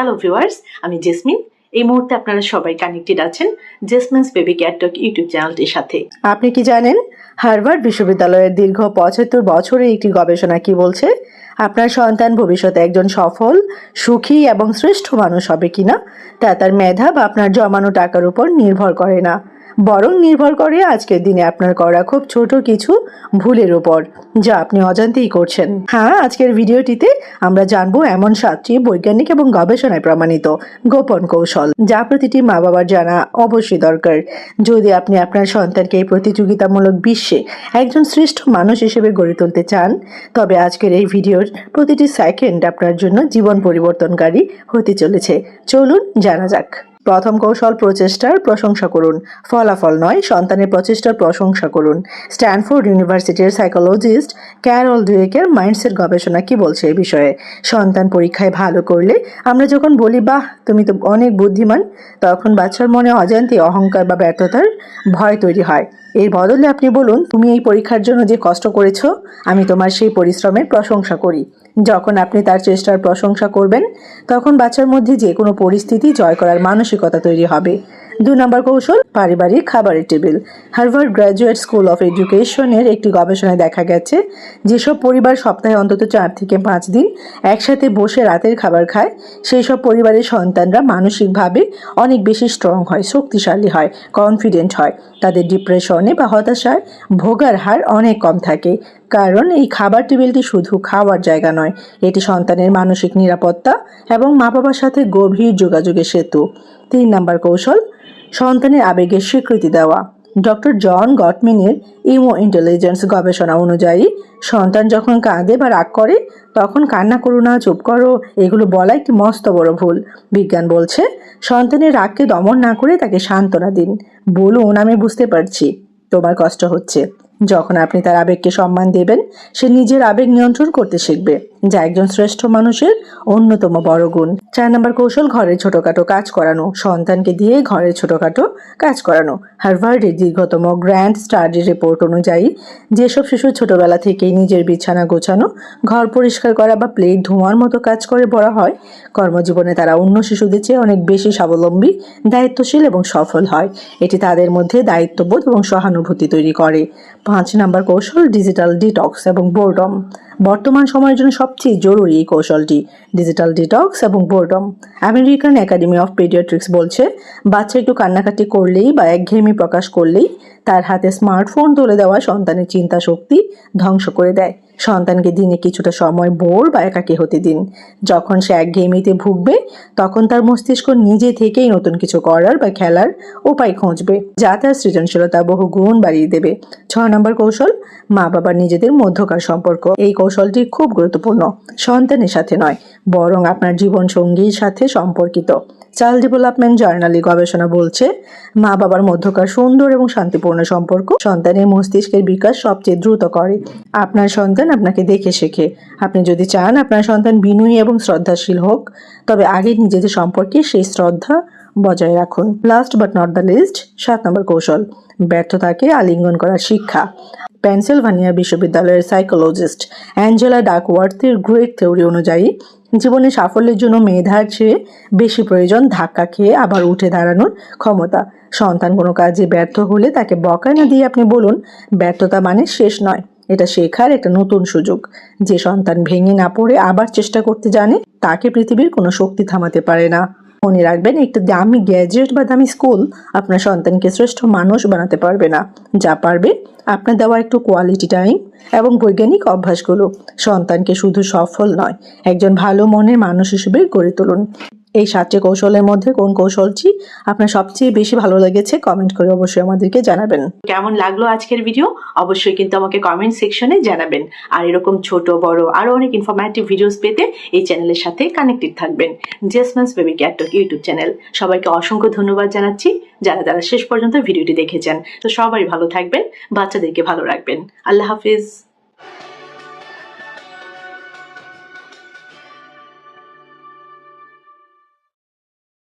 Hello viewers, আমি jasmine. এই মুহূর্তে আপনারা সবাই কানেক্টেড আছেন জেসমিনস বেবি কেয়ার টক ইউটিউব চ্যানেলটির সাথে। আপনি কি জানেন হার্ভার্ড বিশ্ববিদ্যালয়ের দীর্ঘ ৭৫ বছরের একটি গবেষণা কি বলছে? আপনার সন্তান ভবিষ্যতে একজন সফল, সুখী এবং শ্রেষ্ঠ মানুষ হবে কিনা তা তার মেধা বা আপনার জমানো টাকার উপর নির্ভর করে না, বরং নির্ভর করে আজকের দিনে আপনার করা খুব ছোট কিছু ভুলের উপর, যা আপনি অজান্তেই করছেন। হ্যাঁ, আজকের ভিডিওটিতে আমরা জানবো এমন 7টি বৈজ্ঞানিক এবং গবেষণায় প্রমাণিত গোপন কৌশল, যা প্রতিটি মা বাবার জানা অবশ্যই দরকার যদি আপনি আপনার সন্তানকে এই প্রতিযোগিতামূলক বিশ্বে একজন শ্রেষ্ঠ মানুষ হিসেবে গড়ে তুলতে চান। তবে আজকের এই ভিডিওর প্রতিটি সেকেন্ড আপনার জন্য জীবন পরিবর্তনকারী হতে চলেছে। চলুন জানা যাক। প্রথম কৌশল, প্রচেষ্টার প্রশংসা করুন, ফলাফল নয়। সন্তানের প্রচেষ্টার প্রশংসা করুন। স্ট্যানফোর্ড ইউনিভার্সিটির সাইকোলজিস্ট ক্যারল ডুয়েকের মাইন্ডসেট গবেষণা কি বলছে এই বিষয়ে? সন্তান পরীক্ষায় ভালো করলে আমরা যখন বলি বাহ তুমি তো অনেক বুদ্ধিমান, তখন বাচ্চার মনে অজান্তে অহংকার বা ব্যর্থতার ভয় তৈরি হয়। এর বদলে আপনি বলুন, তুমি এই পরীক্ষার জন্য যে কষ্ট করেছো, আমি তোমার সেই পরিশ্রমের প্রশংসা করি। যখন আপনি তার চেষ্টার প্রশংসা করবেন, তখন বাচ্চার মধ্যে যে কোনো পরিস্থিতি জয় করার মানসিকতা তৈরি হবে। 2 নম্বর কৌশল, পারিবারিক খাবারের table. Harvard graduate school of এডুকেশনের একটি গবেষণায় দেখা গেছে, যেসব পরিবার সপ্তাহে অন্তত 4 থেকে 5 দিন একসাথে বসে রাতের খাবার খায়, সেই সব পরিবারের সন্তানরা মানসিকভাবে অনেক বেশি স্ট্রং হয়, শক্তিশালী হয়, কনফিডেন্ট হয়। তাদের ডিপ্রেশনে বা হতাশায় ভোগার হার অনেক কম থাকে, কারণ এই খাবার টেবিলটি শুধু খাওয়ার জায়গা নয়, এটি সন্তানের মানসিক নিরাপত্তা এবং মা বাবার সাথে গভীর যোগাযোগের সেতু। 3 নম্বর কৌশল, সন্তানের আবেগের স্বীকৃতি দেওয়া। ডক্টর জন গটম্যানের ইমো ইন্টেলিজেন্স গবেষণা অনুযায়ী, সন্তান যখন কাঁদে বা রাগ করে, তখন কান্না করো না, চুপ করো, এগুলো বলা একটি মস্ত বড় ভুল। বিজ্ঞান বলছে, সন্তানের রাগকে দমন না করে তাকে সান্ত্বনা দিন। বলুন, আমি বুঝতে পারছি তোমার কষ্ট হচ্ছে। যখন আপনি তার আবেগকে সম্মান দেবেন, সে নিজের আবেগ নিয়ন্ত্রণ করতে শিখবে, যা একজন শ্রেষ্ঠ মানুষের অন্যতম বড় গুণ। 4 নম্বর কৌশল, ঘরের ছোটখাটো কাজ করানো। সন্তানকে দিয়ে ঘরের ছোটখাটো কাজ করানো। হার্ভার্ডের দীর্ঘতম গ্র্যান্ড স্টাডি রিপোর্ট অনুযায়ী, যেসব শিশু ছোটবেলা থেকেই নিজের বিছানা গোছানো, ঘর পরিষ্কার করা বা প্লেট ধোয়ার মতো কাজ করে বড় হয়, কর্মজীবনে তারা অন্য শিশুদের চেয়ে অনেক বেশি স্বাবলম্বী, দায়িত্বশীল এবং সফল হয়। এটি তাদের মধ্যে দায়িত্ববোধ এবং সহানুভূতি তৈরি করে। 5 নম্বর কৌশল, ডিজিটাল ডিটক্স এবং বোরডম। বর্তমান সময়ের জন্য সবচেয়ে জরুরি এই কৌশলটি, ডিজিটাল ডিটক্স এবং boredom. American academy of paediatrics বলছে, বাচ্চা একটু কান্নাকাটি করলেই বা একঘেয়েমি প্রকাশ করলেই তার হাতে স্মার্টফোন তুলে দেওয়া সন্তানের চিন্তা শক্তি ধ্বংস করে দেয়। সন্তানকে দিনে কিছুটা সময় বোর বা একাকী হতে দিন। যখন সে একঘেয়েমিতে ভুগবে, তখন তার মস্তিষ্ক নিজে থেকেই নতুন কিছু করার বা খেলার উপায় খুঁজবে, যা তার সৃজনশীলতা বহু গুণ বাড়িয়ে দেবে। 6 নম্বর কৌশল, মা বাবার নিজেদের মধ্যকার সম্পর্ক। এই কৌশলটি খুব গুরুত্বপূর্ণ, সন্তানের সাথে নয়, বরং আপনার জীবন সঙ্গীর সাথে সম্পর্কিত। চাইল্ড ডেভেলপমেন্ট জার্নালি গবেষণা বলছে, মা বাবার মধ্যকার সুন্দর এবং শান্তিপূর্ণ সম্পর্ক সন্তানের মস্তিষ্কের বিকাশ সবচেয়ে দ্রুত করে। আপনার সন্তান আপনাকে দেখে শেখে। আপনি যদি চান আপনার সন্তান বিনয়ী এবং শ্রদ্ধাশীল হোক, তবে আগে নিজেদের সম্পর্কে সেই শ্রদ্ধা বজায় রাখুন। Last but not the least, 7 নম্বর কৌশল, ব্যর্থতাকে আলিঙ্গন করার শিক্ষা। পেনসিলভানিয়া বিশ্ববিদ্যালয়ের সাইকোলজিস্ট অ্যাঞ্জেলা ডাকওয়ার্থের গ্রেট থিওরি অনুযায়ী, জীবনে সাফল্যের জন্য মেধার চেয়ে বেশি প্রয়োজন ধাক্কা খেয়ে আবার উঠে দাঁড়ানোর ক্ষমতা। সন্তান কোনো কাজে ব্যর্থ হলে তাকে বকা না দিয়ে আপনি বলুন, ব্যর্থতা মানে শেষ নয়, এটা শেখার একটা নতুন সুযোগ। যে সন্তান ভেঙে না পড়ে আবার চেষ্টা করতে জানে, তাকে পৃথিবীর কোনো শক্তি থামাতে পারে না। মনে রাখবেন, একটা দামি গ্যাজেট বা দামি স্কুল আপনার সন্তানকে শ্রেষ্ঠ মানুষ বানাতে পারবে না। যা পারবে আপনার দেওয়া একটু কোয়ালিটি টাইম এবং বৈজ্ঞানিক অভ্যাসগুলো। সন্তানকে শুধু সফল নয়, একজন ভালো মনের মানুষ হিসেবে গড়ে তুলুন। এই 7টি কৌশলের মধ্যে কোন কৌশলটি আপনার সবচেয়ে বেশি ভালো লেগেছে কমেন্ট করে অবশ্যই আমাদেরকে জানাবেন। কেমন লাগলো আজকের ভিডিও অবশ্যই কিন্তু আমাকে কমেন্ট সেকশনে জানাবেন। আর এরকম ছোট বড় আরো অনেক ইনফরমেটিভ ভিডিওস পেতে এই চ্যানেলের সাথে কানেক্টেড থাকবেন, Jesmin's baby care talk YouTube channel. সবাইকে অসংখ্য ধন্যবাদ জানাচ্ছি যারা শেষ পর্যন্ত ভিডিওটি দেখেছেন। তো সবাই ভালো থাকবেন, বাচ্চাদেরকে ভালো রাখবেন। আল্লাহ হাফিজ।